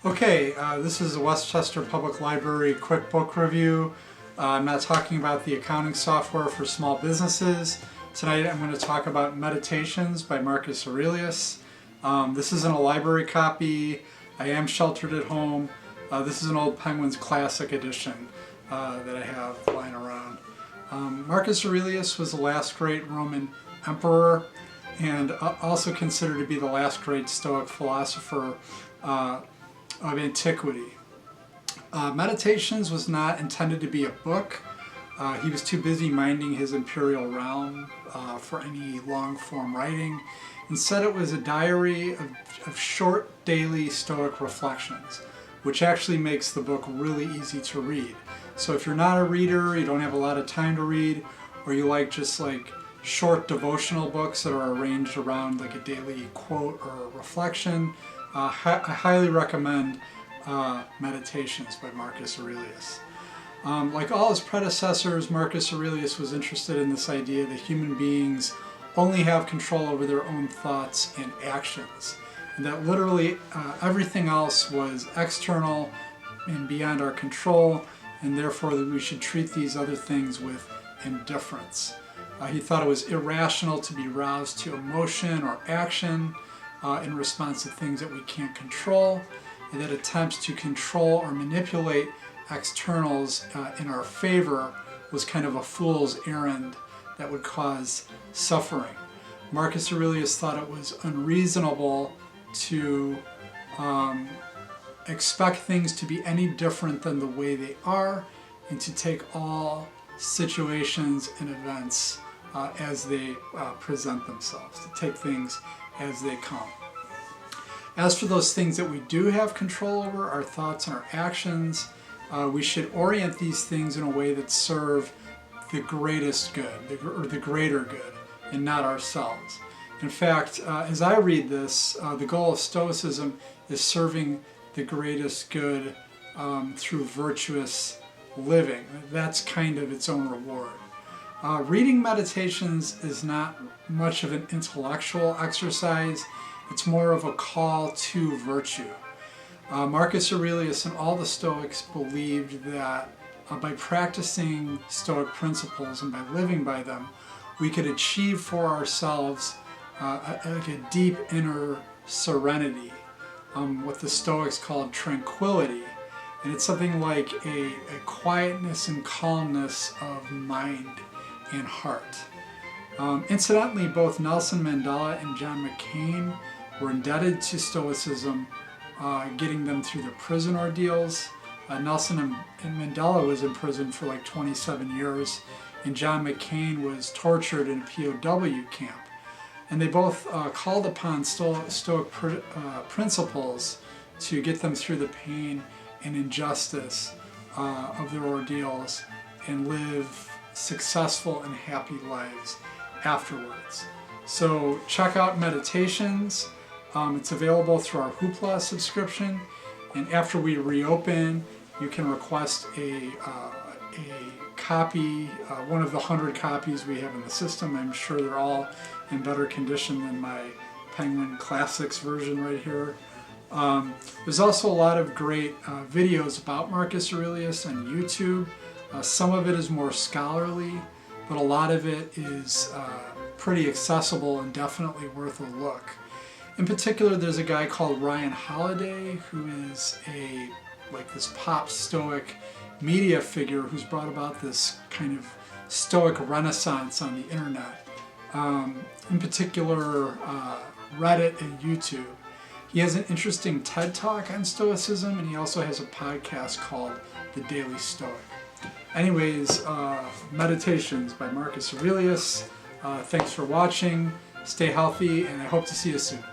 Okay, this is a Westchester Public Library quick book review. I'm not talking about the accounting software for small businesses. Tonight I'm going to talk about Meditations by Marcus Aurelius. This isn't a library copy. I am sheltered at home. This is an old Penguins Classic edition that I have lying around. Marcus Aurelius was the last great Roman emperor and also considered to be the last great Stoic philosopher of antiquity. Meditations was not intended to be a book. He was too busy minding his imperial realm for any long-form writing. Instead, it was a diary of short daily Stoic reflections, which actually makes the book really easy to read. So if you're not a reader, you don't have a lot of time to read, or you like just like short devotional books that are arranged around like a daily quote or reflection, I highly recommend Meditations by Marcus Aurelius. Like all his predecessors, Marcus Aurelius was interested in this idea that human beings only have control over their own thoughts and actions, and that literally everything else was external and beyond our control, and therefore that we should treat these other things with indifference. He thought it was irrational to be roused to emotion or action in response to things that we can't control, and that attempts to control or manipulate externals in our favor was kind of a fool's errand that would cause suffering. Marcus Aurelius thought it was unreasonable to expect things to be any different than the way they are, and to take all situations and events as they present themselves, to take things as they come. As for those things that we do have control over, our thoughts and our actions, we should orient these things in a way that serve the greatest good, or the greater good, and not ourselves. In fact, as I read this, the goal of Stoicism is serving the greatest good through virtuous living. That's kind of its own reward. Reading Meditations is not much of an intellectual exercise. It's more of a call to virtue. Marcus Aurelius and all the Stoics believed that by practicing Stoic principles and by living by them, we could achieve for ourselves a deep inner serenity, what the Stoics called tranquility. And it's something like a quietness and calmness of mind and heart. Incidentally, both Nelson Mandela and John McCain were indebted to Stoicism, getting them through their prison ordeals. Nelson and Mandela was in prison for like 27 years, and John McCain was tortured in a POW camp. And they both called upon Stoic principles to get them through the pain and injustice of their ordeals and live successful and happy lives afterwards. So check out Meditations. It's available through our Hoopla subscription, and after we reopen, you can request a copy, one of the 100 copies we have in the system. I'm sure they're all in better condition than my Penguin Classics version right here. There's also a lot of great videos about Marcus Aurelius on YouTube. Some of it is more scholarly, but a lot of it is pretty accessible and definitely worth a look. In particular, there's a guy called Ryan Holiday, who is this pop Stoic media figure who's brought about this kind of Stoic renaissance on the internet. In particular, Reddit and YouTube. He has an interesting TED Talk on Stoicism, and he also has a podcast called The Daily Stoic. Anyways, Meditations by Marcus Aurelius. Thanks for watching. Stay healthy, and I hope to see you soon.